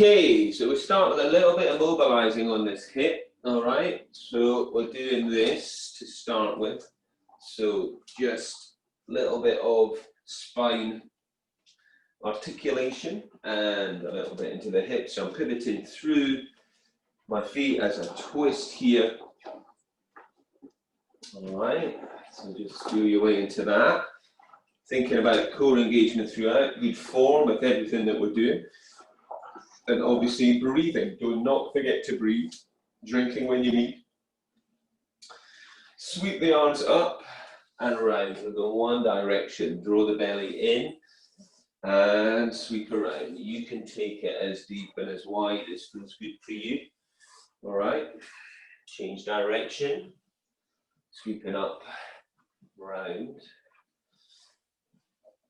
Okay, so we start with a little bit of mobilizing on this hip. All right, so we're doing this to start with. So just a little bit of spine articulation and a little bit into the hips. So I'm pivoting through my feet as I twist here. All right, so just feel your way into that. Thinking about core engagement throughout, good form with everything that we're doing. And obviously breathing, do not forget to breathe. Drinking when you need. Sweep the arms up and around. We'll go one direction, draw the belly in and sweep around. You can take it as deep and as wide as feels good for you. All right, change direction, sweeping up, round.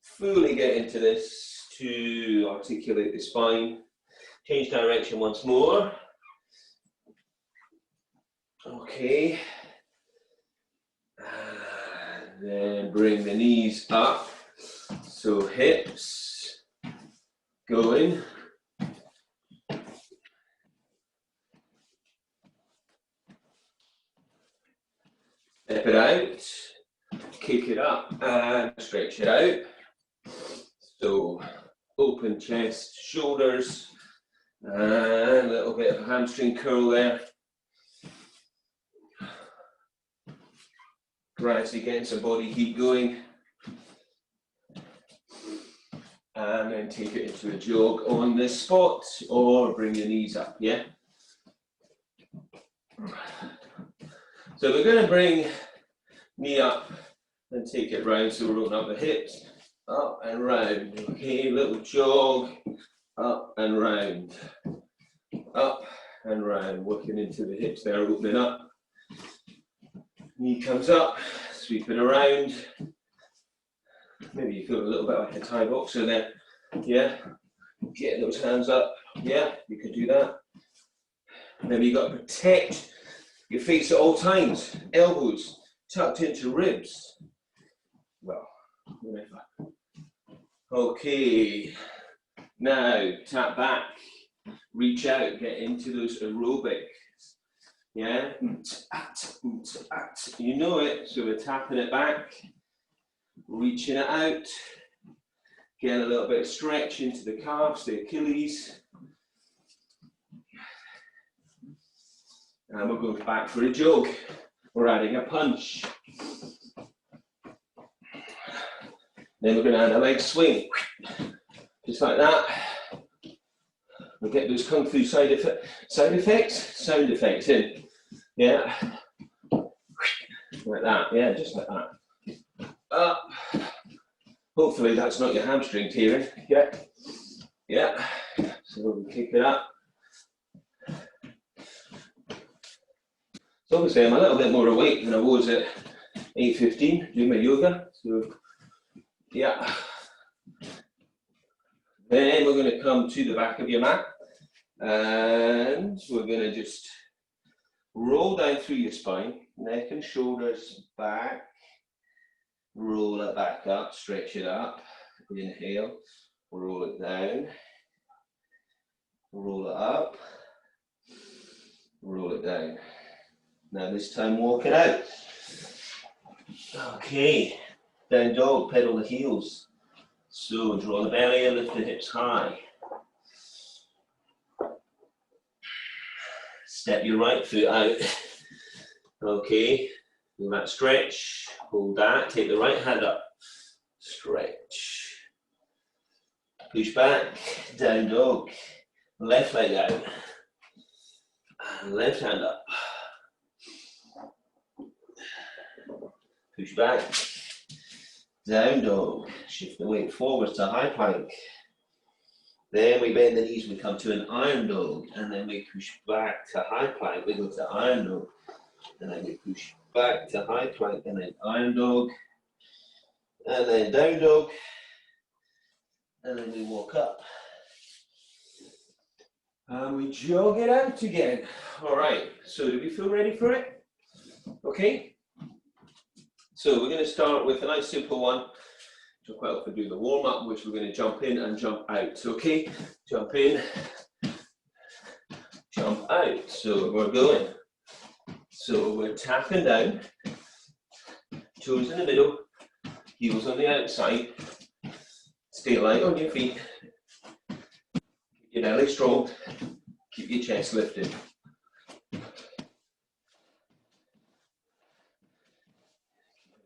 Fully get into this to articulate the spine. Change direction once more. Okay. And then bring the knees up. So hips going. Step it out. Kick it up and stretch it out. So open chest, shoulders. And a little bit of hamstring curl there. Gradually getting some body heat going. And then take it into a jog on this spot or bring your knees up, yeah? So we're going to bring knee up and take it round, so we're opening up the hips, up and round. Okay, little jog, up and round. Up and round, working into the hips there, opening up. Knee comes up, sweeping around. Maybe you feel a little bit like a Thai boxer there. Yeah, get those hands up. Yeah, you could do that. Maybe you've got to protect your face at all times. Elbows tucked into ribs. Well, whatever. Okay, now tap back. Reach out, get into those aerobics. Yeah, you know it, so we're tapping it back, reaching it out, getting a little bit of stretch into the calves, the Achilles. And we're going back for a jog. We're adding a punch. Then we're going to add a leg swing, just like that. We'll get those kung fu sound effects in. Yeah, like that. Yeah, just like that. Up. Hopefully that's not your hamstring tearing. Yeah, yeah. So we'll kick it up. So obviously I'm a little bit more awake than I was at 8:15 doing my yoga. So yeah. Then we're going to come to the back of your mat and we're going to just roll down through your spine, neck and shoulders back, roll it back up, stretch it up, inhale, roll it down, roll it up, roll it down. Now this time walk it out. Okay, down dog, pedal the heels. So draw the belly and lift the hips high. Step your right foot out. Okay, do that stretch, hold that, take the right hand up. Stretch. Push back, down dog. Left leg out. And left hand up. Push back. Down dog, shift the weight forward to high plank. Then we bend the knees, we come to an iron dog, and then we push back to high plank. We go to iron dog, and then we push back to high plank, and then iron dog, and then down dog, and then we walk up. And we jog it out again. All right, so do we feel ready for it? Okay. So we're going to start with a nice simple one, which quite often do the warm-up, which we're going to jump in and jump out. Okay, jump in up, out. So we're going. So we're tapping down, toes in the middle, heels on the outside. Stay light on your feet. Keep your belly strong. Keep your chest lifted.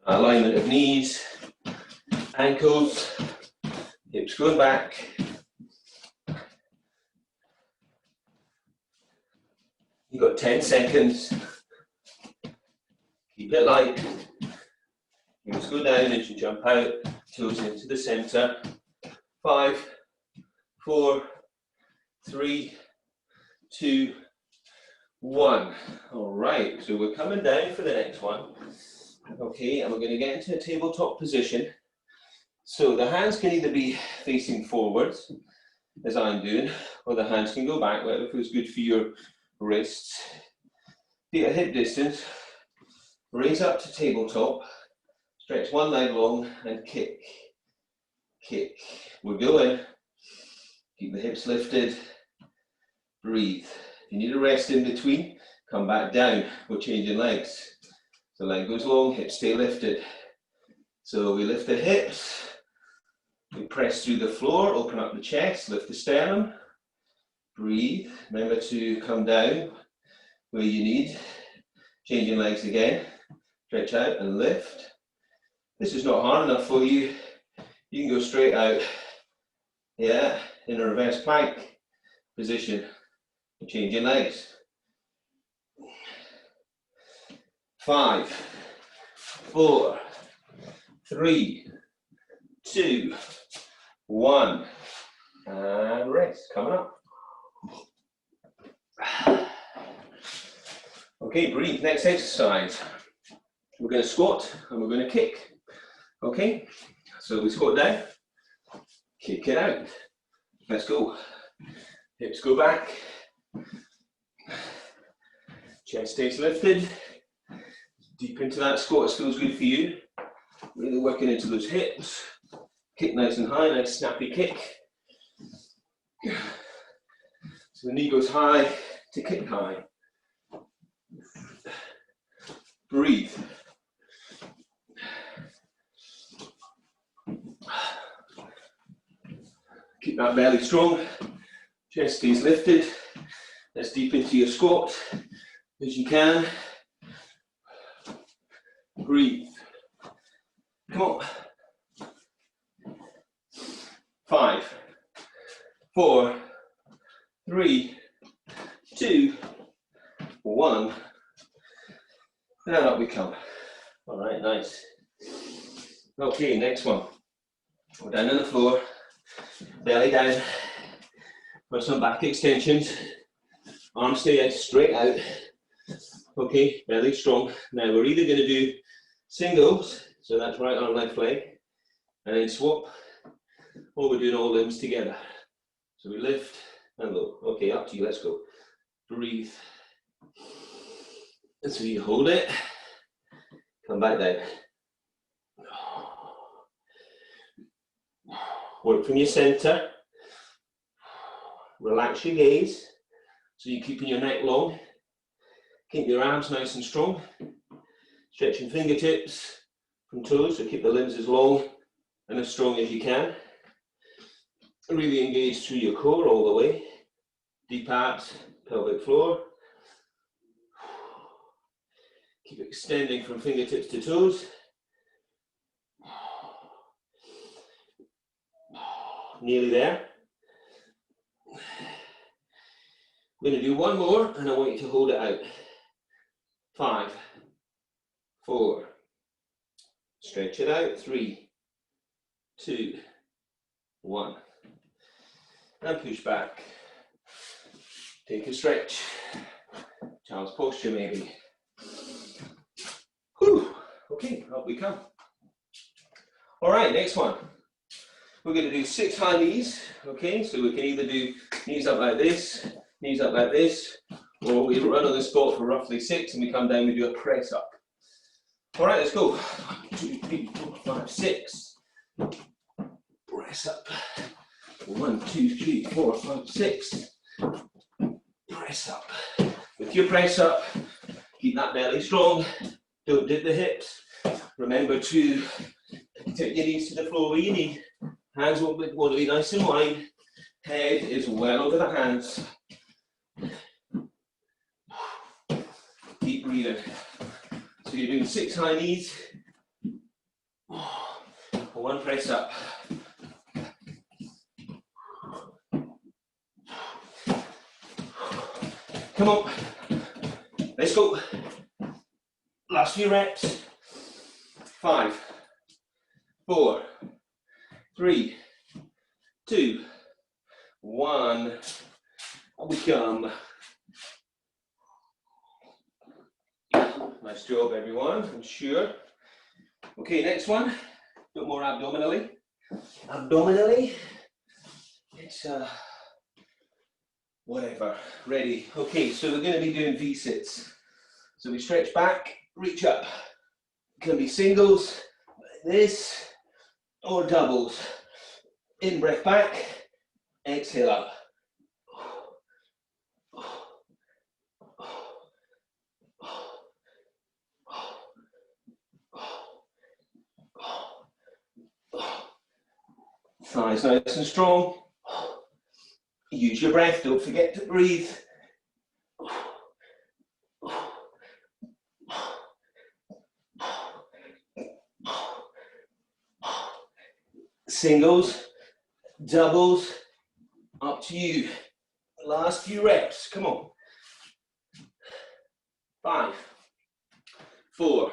Alignment of knees, ankles, hips going back. You've got 10 seconds. Keep it light. Hips go down as you jump out, toes into the center. 5, 4, 3, 2, 1. All right, so we're coming down for the next one. Okay, and we're going to get into a tabletop position. So the hands can either be facing forwards, as I'm doing, or the hands can go back, whatever feels good for your wrists. Feet at hip distance. Raise up to tabletop. Stretch one leg long and kick. Kick. We're going. Keep the hips lifted. Breathe. If you need a rest in between, come back down. We're changing legs. The leg goes long, hips stay lifted. So we lift the hips. We press through the floor, open up the chest, lift the sternum. Breathe. Remember to come down where you need. Changing legs again. Stretch out and lift. This is not hard enough for you. You can go straight out. Yeah, in a reverse plank position. Changing legs. 5, 4, 3, 2, 1. And rest. Coming up. Okay, breathe. Next exercise. We're going to squat and we're going to kick. Okay, so we squat down, kick it out. Let's go. Hips go back. Chest stays lifted. Deep into that squat as feels good for you. Really working into those hips. Kick nice and high, nice snappy kick. So the knee goes high to kick high. Breathe. Keep that belly strong. Chest stays lifted. As deep into your squat as you can. Breathe. Come on. 5, 4, 3, 2, 1. And up we come. All right, nice. Okay, next one. We're down on the floor, belly down for some back extensions. Arms stay straight out. Okay, belly strong. Now we're either going to do singles, so that's right arm, left leg, and then swap, or we're doing all limbs together. So we lift and low. Okay, up to you, let's go. Breathe. And so you hold it, come back down. Work from your center. Relax your gaze, so you're keeping your neck long. Keep your arms nice and strong. Stretching fingertips from toes, so keep the limbs as long and as strong as you can. Really engage through your core all the way. Deep abs, pelvic floor. Keep extending from fingertips to toes. Nearly there. We're going to do one more and I want you to hold it out. 5, 4. Stretch it out. 3, 2, 1. And push back. Take a stretch. Child's posture maybe. Whew. Okay, up we come. All right, next one. We're going to do 6 high knees. Okay, so we can either do knees up like this, or we run on the spot for roughly 6 and we come down, we do a press up. All right, let's go. 1, 2, 3, 4, 5, 6. Press up. 1, 2, 3, 4, 5, 6. Press up. with your press up. Keep that belly strong. Don't dip the hips. Remember to take your knees to the floor where you need. Hands want to be nice and wide. Head is well over the hands. Keep breathing. So you're doing 6 high knees. 1 press up. Come on. Let's go. Last few reps. 5, 4, 3, 2, 1. Up we come. Nice job, everyone. I'm sure. Okay, next one. A bit more abdominally. It's whatever. Ready. Okay, so we're going to be doing V-sits. So we stretch back, reach up. It can be singles, like this, or doubles. In breath back, exhale up. Thighs nice and strong. Use your breath, don't forget to breathe. Singles, doubles, up to you. Last few reps, come on. 5, 4,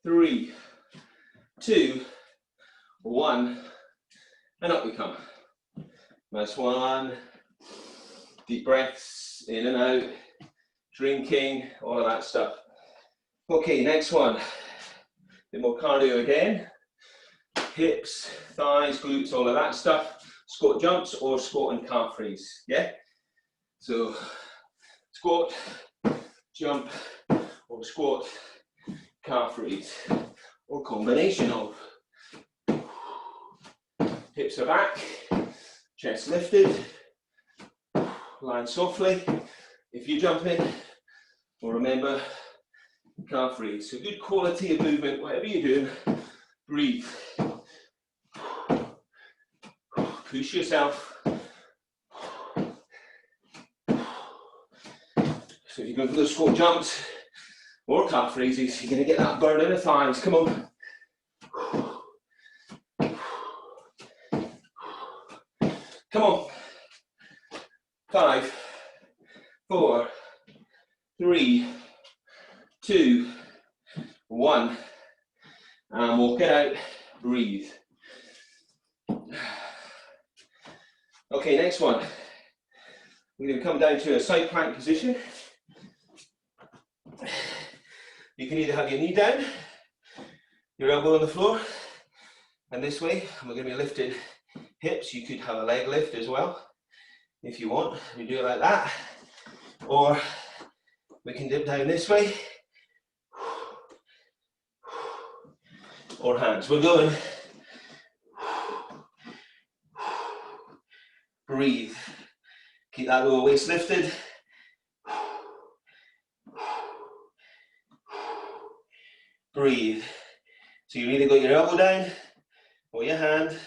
3, 2, 1, and up we come. Nice one. Deep breaths, in and out, drinking, all of that stuff. Okay, next one. A bit more cardio again. Hips, thighs, glutes, all of that stuff. Squat jumps or squat and calf raise, yeah? So, squat, jump, or squat, calf raise, or combination of. Hips are back, chest lifted, land softly. If you're jumping, well, remember, calf raise. So good quality of movement, whatever you're doing, breathe. Push yourself. So if you're going for those squat jumps or calf raises, you're going to get that burn in the thighs. Come on. Come on. 5, 4, 3, 2, 1. And walk it out. Breathe. Okay, next one. We're going to come down to a side plank position. You can either have your knee down, your elbow on the floor, and this way, and we're going to be lifting hips. You could have a leg lift as well, if you want. We do it like that. Or we can dip down this way. Or hands. We're going. Breathe. Keep that lower waist lifted. Breathe. So you either got your elbow down or your hand.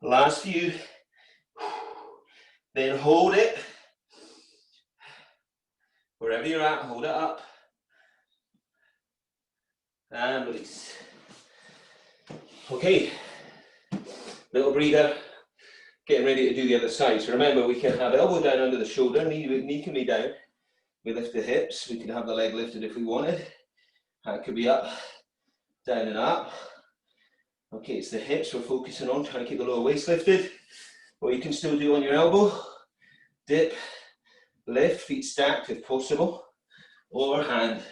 Last few. Then hold it. Wherever you're at, hold it up. And release. Okay. Little breather. Getting ready to do the other side. So remember, we can have elbow down under the shoulder, knee can be down. We lift the hips. We can have the leg lifted if we wanted. Hand could be up, down and up. Okay, it's the hips we're focusing on, trying to keep the lower waist lifted. Or you can still do on your elbow. Dip, lift, feet stacked if possible. Or hand.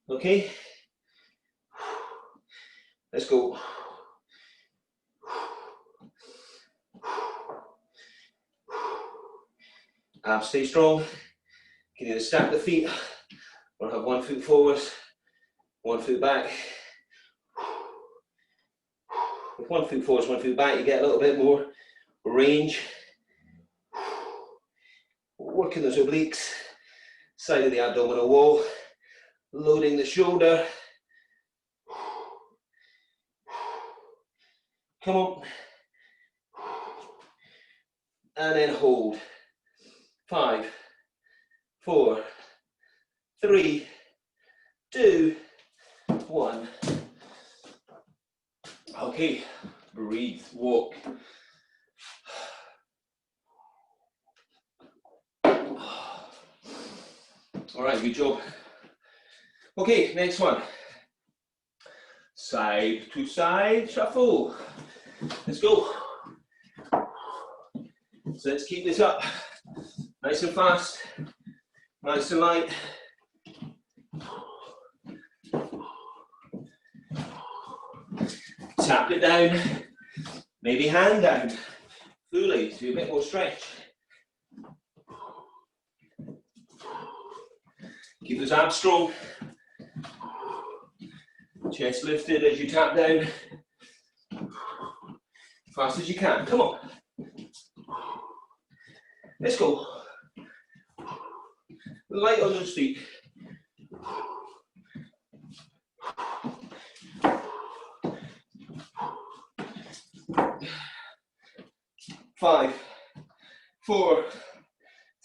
Okay? Let's go. Abs stay strong. You can either stack the feet or have one foot forward, one foot back. with 1 foot forwards, 1 foot back, you get a little bit more range. Working those obliques, side of the abdominal wall, loading the shoulder. Come on. And then hold. 5, 4, 3, 2, 1. Okay, breathe, walk. All right, good job. Okay, next one. Side to side shuffle. Let's go. So let's keep this up. Nice and fast, nice and light. Tap it down, maybe hand down, fully, to a bit more stretch. Keep those abs strong. Chest lifted as you tap down. Fast as you can, come on. Let's go. Light on those feet. Five, 4,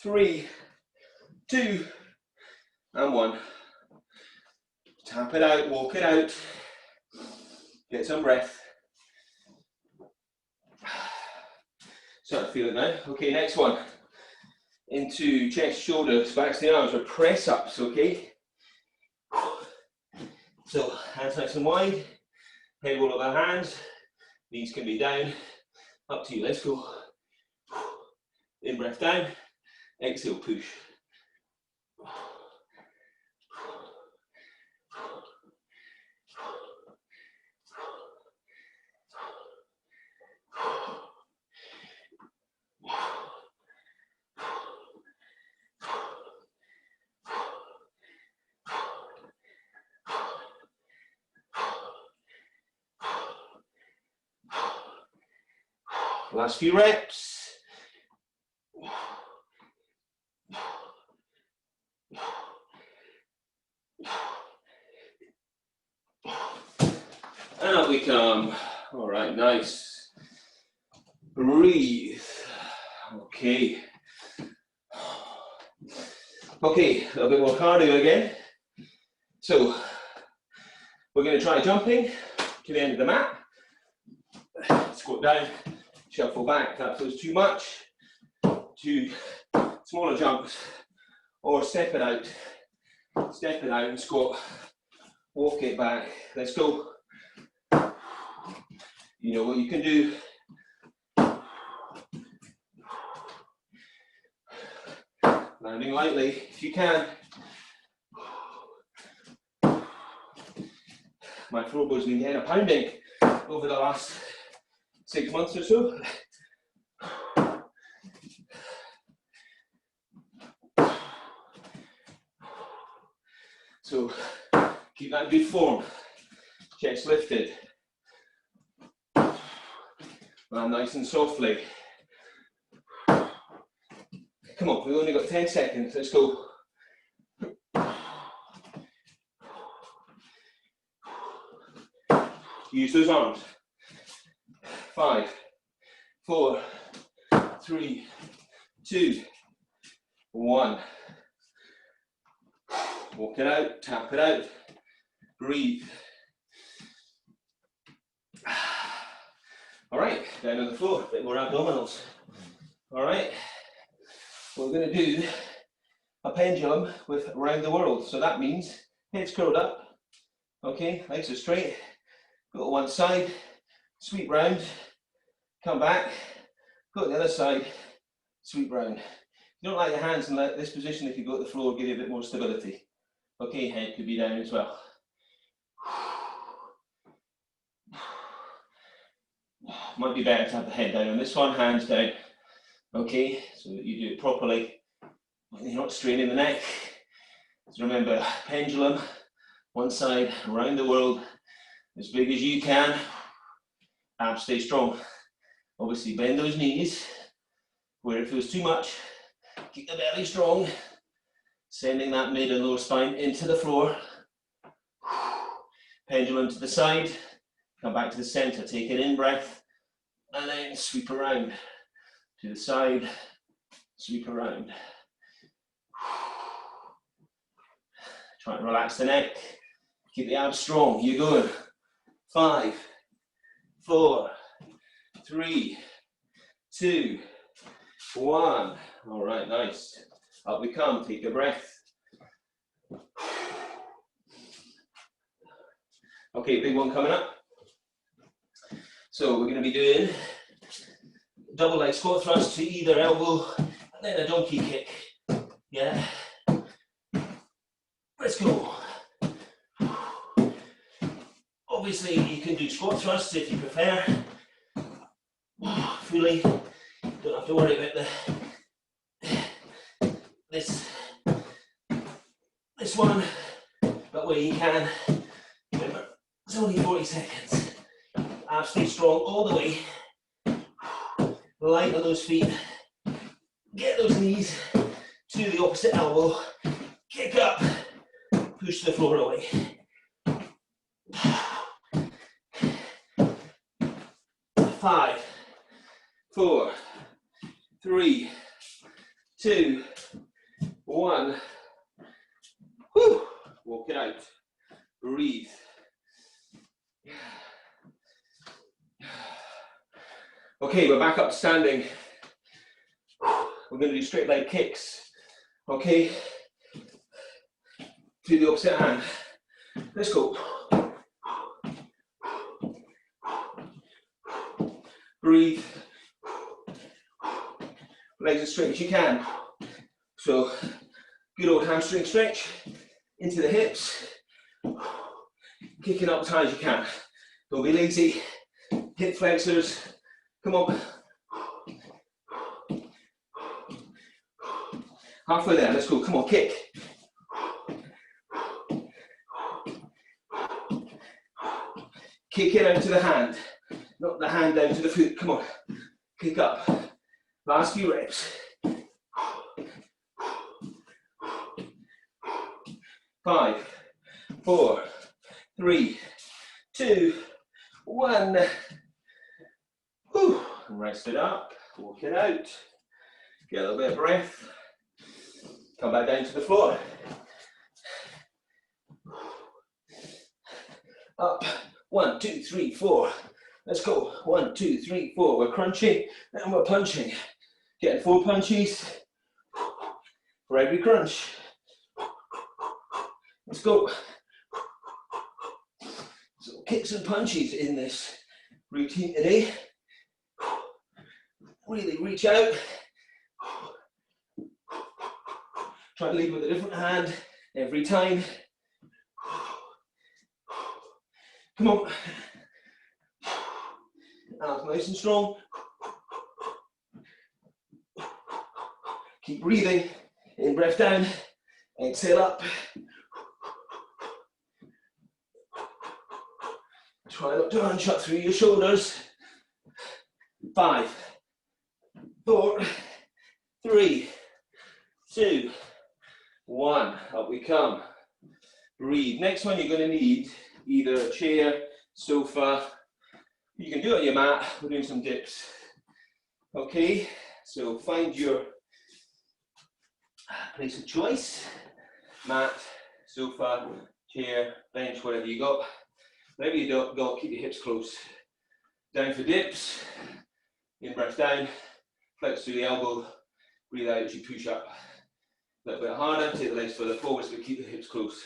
3, 2, and 1. Tap it out, walk it out. Get some breath. Start to feel it now. Okay, next one. Into chest, shoulders, backs to the arms, or press ups, okay? So, hands nice and wide, head all over hands, knees can be down, up to you, let's go. In breath down, exhale, push. Last few reps. And up we come. All right, nice. Breathe. Okay. Okay, a little bit more cardio again. So, we're going to try jumping to the end of the mat. Squat down, shuffle back. That feels too much. 2 smaller jumps. Or step it out and squat. Walk it back. Let's go. You know what you can do. Landing lightly if you can. My floorboard's been getting a pounding over the last 6 months or so. So keep that good form. Chest lifted. Land nice and softly. Come on, we've only got 10 seconds. Let's go. Use those arms. 5, 4, 3, 2, 1. Walk it out, tap it out, breathe. All right, down on the floor, a bit more abdominals. All right, we're going to do a pendulum with around the world. So that means head's curled up, okay, legs are straight, go to one side, sweep round, come back, go to the other side, sweep round. If you don't like your hands in this position, if you go to the floor, give you a bit more stability. Okay, head could be down as well. Might be better to have the head down on this one, hands down. Okay, so that you do it properly. You're not straining the neck. So remember, pendulum, one side, around the world, as big as you can. Abs stay strong. Obviously bend those knees. Where it feels too much, keep the belly strong. Sending that mid and lower spine into the floor. Pendulum to the side. Come back to the center. Take an in breath. And then sweep around. To the side. Sweep around. Try and relax the neck. Keep the abs strong. You're going. 5, 4, 3, 2, 1. All right, nice. Up we come. Take a breath. Okay, big one coming up. So we're going to be doing double leg squat thrust to either elbow, and then a donkey kick. Yeah. Let's go. Obviously, you can do squat thrusts if you prefer. Fully. Don't have to worry about this one, but where you can. Remember, it's only 40 seconds. Abs stay strong all the way. Light on those feet. Get those knees to the opposite elbow. Kick up. Push the floor away. 5, 4, 3, 2, 1. Whew. Walk it out. Breathe. Okay, we're back up to standing. We're going to do straight leg kicks. Okay, to the opposite hand. Let's go. Breathe. Legs as straight as you can. So, good old hamstring stretch into the hips. Kicking up as high as you can. Don't be lazy. Hip flexors. Come on. Halfway there. Let's go. Come on, kick. Kick it out to the hand. Not the hand down to the foot. Come on. Kick up. Last few reps. 5, 4, 3, 2, 1. Whew. Rest it up. Walk it out. Get a little bit of breath. Come back down to the floor. Up. 1, 2, 3, 4. Let's go. 1, 2, 3, 4. We're crunching and we're punching. Getting 4 punches for every crunch. Let's go. So kicks and punches in this routine today. Really reach out. Try to lead with a different hand every time. Come on. Arms nice and strong. Keep breathing. In breath down. Exhale up. Try not to hunch up through your shoulders. 5, 4, 3, 2, 1. Up we come. Breathe. Next one, you're going to need either a chair, sofa. You can do it on your mat. We're doing some dips. Okay, so find your place of choice. Mat, sofa, chair, bench, whatever you got. Whatever you got, keep your hips close. Down for dips. In breath down. Flex through the elbow. Breathe out as you push up. A little bit harder. Take the legs further forwards, but keep the hips close.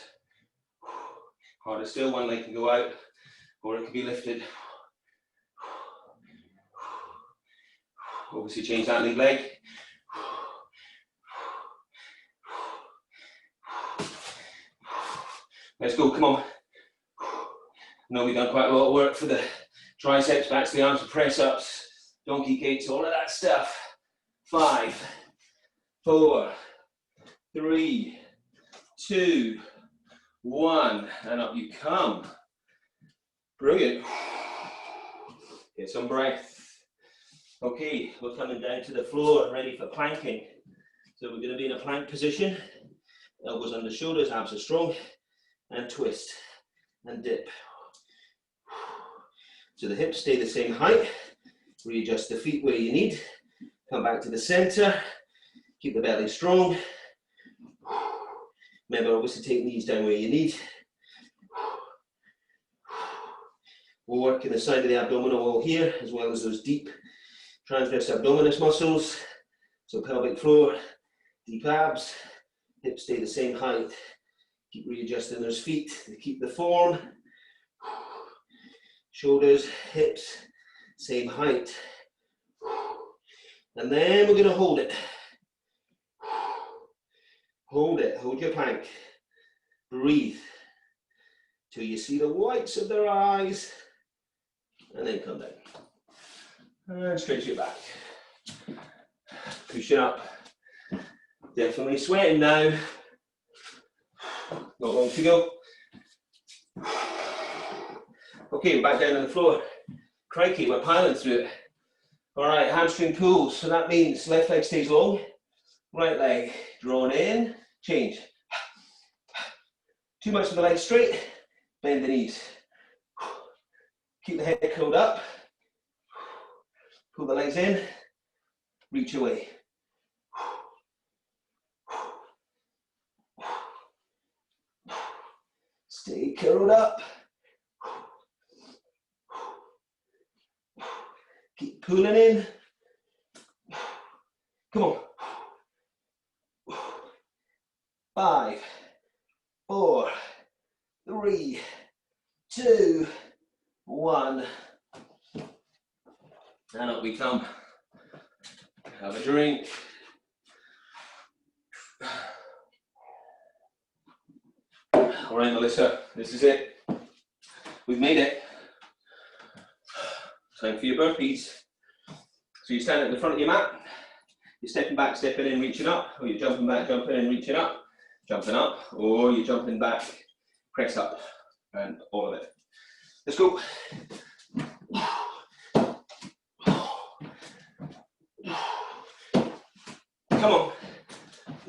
Harder still. One leg can go out, or it can be lifted. Obviously, change that lead leg. Let's go. Come on. I know we've done quite a lot of work for the triceps, back to the arms, for press ups, donkey kicks, all of that stuff. 5, 4, 3, 2, 1, and up you come. Brilliant. Get some breath. Okay, we're coming down to the floor, ready for planking. So we're going to be in a plank position. Elbows under shoulders, abs are strong, and twist and dip. So the hips stay the same height. Readjust the feet where you need. Come back to the center. Keep the belly strong. Remember always to take knees down where you need. We're working the side of the abdominal wall here, as well as those deep transverse abdominis muscles. So pelvic floor, deep abs, hips stay the same height. Keep readjusting those feet to keep the form. Shoulders, hips, same height. And then we're going to hold it. Hold it, hold your plank. Breathe till you see the whites of their eyes. And then come down. And stretch your back. Push it up. Definitely sweating now. Not long to go. Okay, we're back down on the floor. Crikey, we're piling through it. All right, hamstring pulls. So that means left leg stays long, right leg drawn in, change. Too much of the leg straight, bend the knees. Keep the head curled up. Pull the legs in, reach away. Stay curled up. Keep pulling in. Come on. 5, 4, 3, 2, 1. And up we come. Have a drink. All right, Melissa, this is it. We've made it. Time for your burpees. So you stand at the front of your mat. You're stepping back, stepping in, reaching up, or you're jumping back, jumping in, reaching up, jumping up, or you're jumping back, press up, and all of it. Let's go. Come on.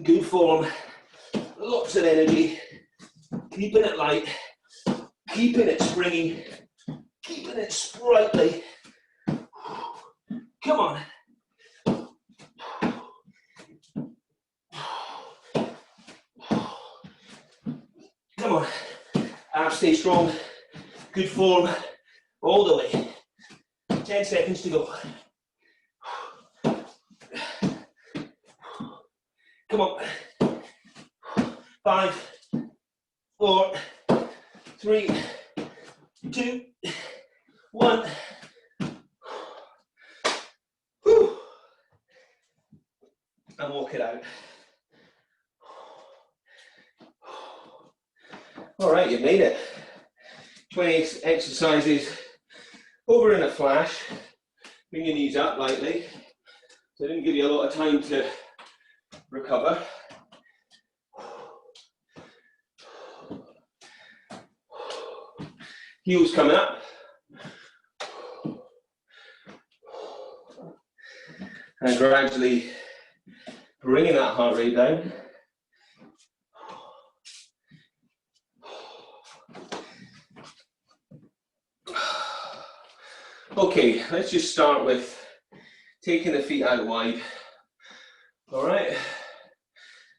Good form. Lots of energy. Keeping it light. Keeping it springy. Keeping it sprightly. Come on. Come on. Abs stay strong. Good form. All the way. 10 seconds to go. Come on. 5, 4, 3, 2, 1. Whew. And walk it out. All right, you've made it. 20 exercises over in a flash. Bring your knees up lightly. So I didn't give you a lot of time to recover. Heels coming up. And gradually bringing that heart rate down. Okay, let's just start with taking the feet out wide. All right.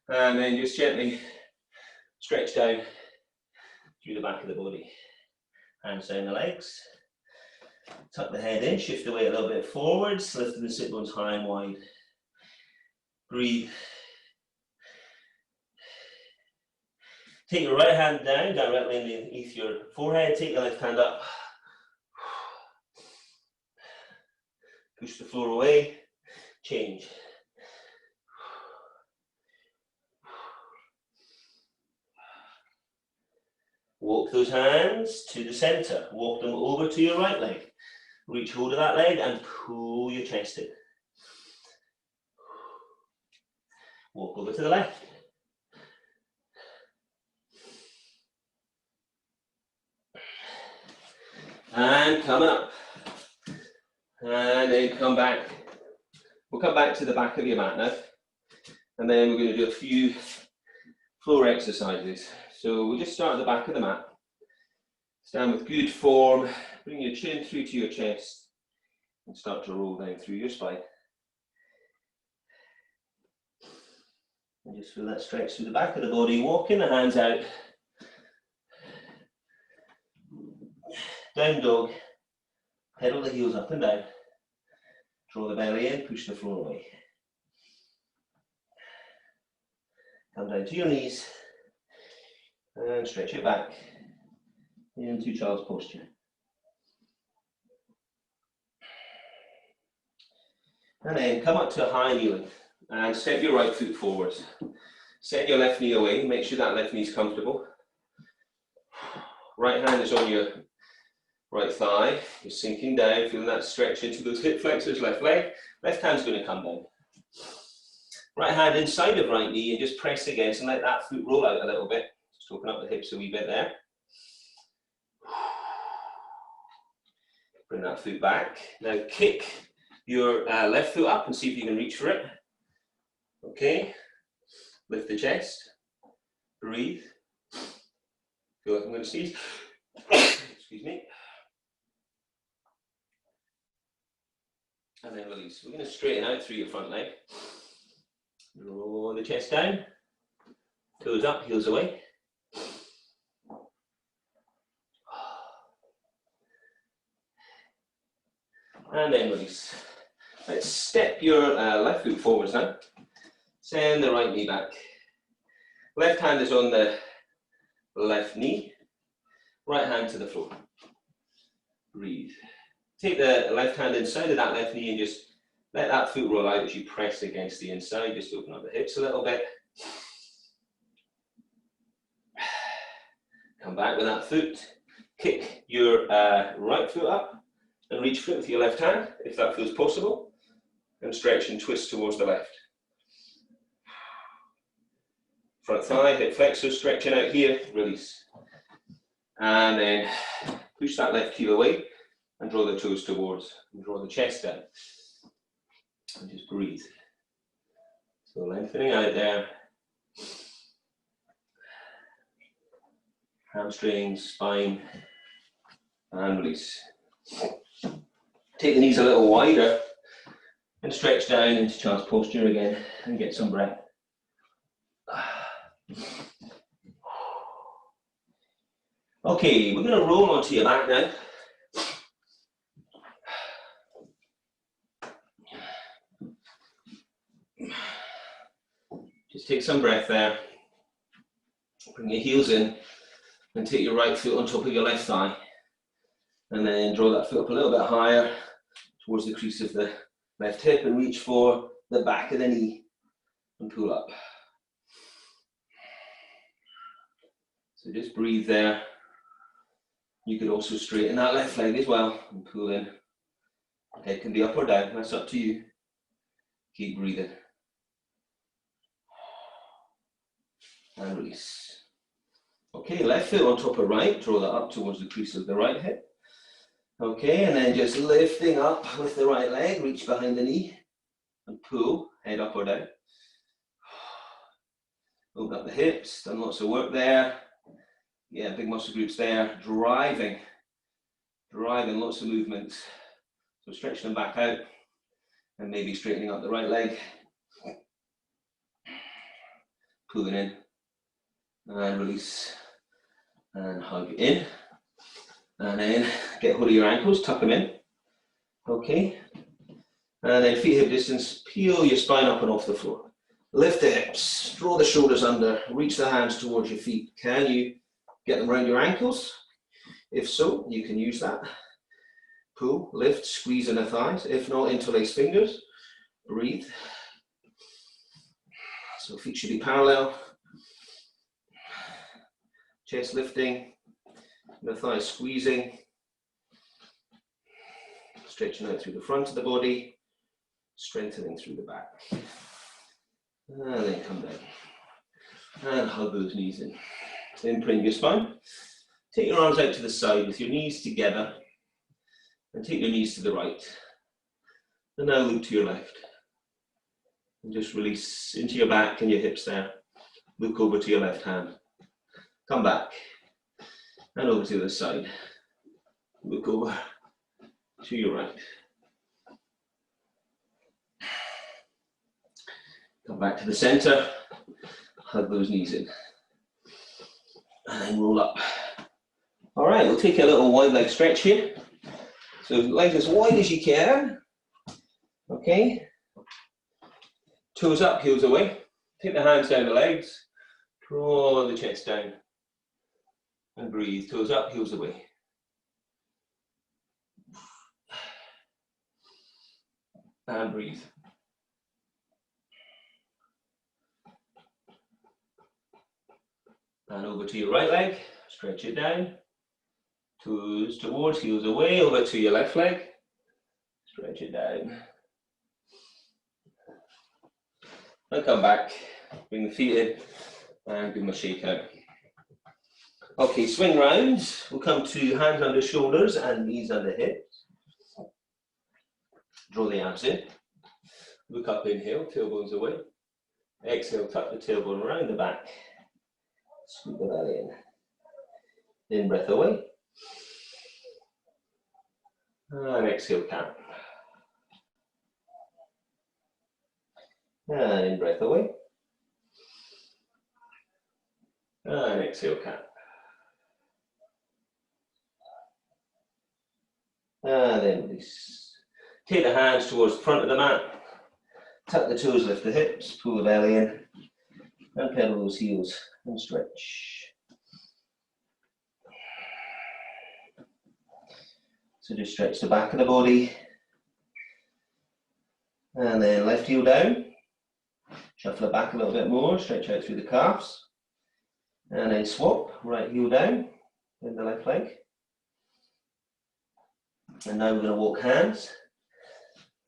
And then just gently stretch down through the back of the body. Hands down the legs. Tuck the head in, shift the weight a little bit forwards, lifting the sit bones high and wide. Breathe. Take your right hand down, directly underneath your forehead. Take your left hand up. Push the floor away. Change. Walk those hands to the center. Walk them over to your right leg. Reach hold of that leg and pull your chest in. Walk over to the left. And coming up. And then come back. We'll come back to the back of your mat now. And then we're going to do a few floor exercises. So we'll just start at the back of the mat. Stand with good form. Bring your chin through to your chest. And start to roll down through your spine. And just feel that stretch through the back of the body. Walking the hands out. Down dog. Pedal the heels up and down. Draw the belly in, push the floor away. Come down to your knees. And stretch it back into child's posture. And then come up to a high kneeling. And step your right foot forwards. Set your left knee away. Make sure that left knee is comfortable. Right hand is on your right thigh. You're sinking down, feeling that stretch into those hip flexors, left leg. Left hand's going to come down. Right hand inside of right knee and just press against and let that foot roll out a little bit. Just open up the hips a wee bit there. Bring that foot back. Now kick your left foot up and see if you can reach for it. Okay. Lift the chest. Breathe. Feel like I'm going to sneeze. Excuse me. And then release. We're going to straighten out through your front leg. Roll the chest down. Toes up, heels away. And then release. Let's step your left foot forwards now. Send the right knee back. Left hand is on the left knee. Right hand to the floor. Breathe. Take the left hand inside of that left knee and just let that foot roll out as you press against the inside. Just open up the hips a little bit. Come back with that foot. Kick your right foot up and reach for it with your left hand, if that feels possible. And stretch and twist towards the left. Front thigh, hip flexor, stretching out here, release. And then push that left heel away and draw the toes towards, and draw the chest down. And just breathe. So lengthening out there. Hamstrings, spine, and release. Take the knees a little wider and stretch down into child's posture again and get some breath. Okay, we're going to roll onto your back now. Just take some breath there. Bring your heels in and take your right foot on top of your left thigh. And then draw that foot up a little bit higher towards the crease of the left hip and reach for the back of the knee and pull up. So just breathe there. You could also straighten that left leg as well and pull in. Head can be up or down, that's up to you. Keep breathing. And release. Okay, left foot on top of right, draw that up towards the crease of the right hip. Okay, and then just lifting up with the right leg, reach behind the knee and pull, head up or down. Open up the hips, done lots of work there. Yeah, big muscle groups there, driving lots of movements. So stretching them back out and maybe straightening up the right leg. Pulling in and release and hug in. And then get hold of your ankles, tuck them in. Okay. And then feet hip distance, peel your spine up and off the floor. Lift the hips, draw the shoulders under, reach the hands towards your feet. Can you get them around your ankles? If so, you can use that. Pull, lift, squeeze in the thighs. If not, interlace fingers. Breathe. So feet should be parallel. Chest lifting. The thighs squeezing. Stretching out through the front of the body. Strengthening through the back. And then come down. And hug those knees in. Imprint your spine. Take your arms out to the side with your knees together. And take your knees to the right. And now look to your left. And just release into your back and your hips there. Look over to your left hand. Come back. And over to the side. Look over to your right. Come back to the center. Hug those knees in. And then roll up. All right, we'll take a little wide leg stretch here. So legs as wide as you can. Okay. Toes up, heels away. Take the hands down the legs. Draw the chest down. And breathe. Toes up, heels away. And breathe. And over to your right leg. Stretch it down. Toes towards, heels away. Over to your left leg. Stretch it down. And come back. Bring the feet in. And give them a shake out. Okay, swing round. We'll come to hands under shoulders and knees under hips. Draw the abs in. Look up, inhale, tailbones away. Exhale, tuck the tailbone around the back. Scoop the belly in. In breath away. And exhale, count. And in breath away. And exhale, count. And then release. Take the hands towards the front of the mat. Tuck the toes, lift the hips, pull the belly in. And pedal those heels and stretch. So just stretch the back of the body. And then left heel down. Shuffle it back a little bit more, stretch out through the calves. And then swap, right heel down, in the left leg. And now we're going to walk hands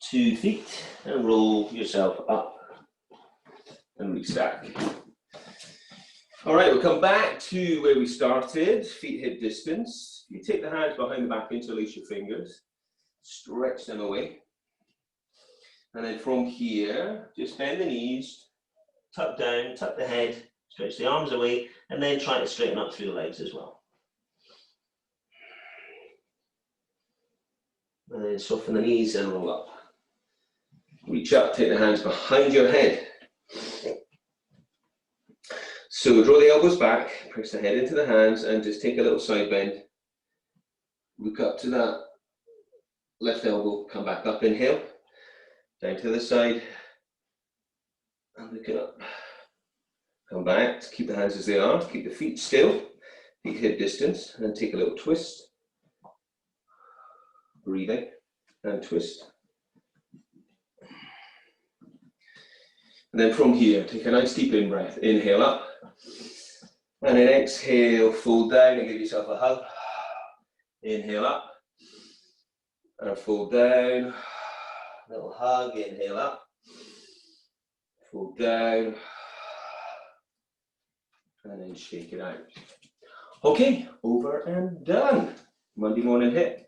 to feet and roll yourself up and restack. All right, we'll come back to where we started, feet hip distance. You take the hands behind the back, interlace your fingers, stretch them away. And then from here, just bend the knees, tuck down, tuck the head, stretch the arms away, and then try to straighten up through the legs as well. And then soften the knees and roll up. Reach up, take the hands behind your head. So draw the elbows back, press the head into the hands, and just take a little side bend. Look up to that left elbow, come back up, inhale. Down to the side, and look it up. Come back, keep the hands as they are, keep the feet still, feet hip distance, and take a little twist. Breathing, and twist. And then from here, take a nice deep in breath, inhale up, and then exhale, fold down and give yourself a hug. Inhale up, and fold down. Little hug, inhale up, fold down, and then shake it out. Okay, over and done. Monday morning HIIT.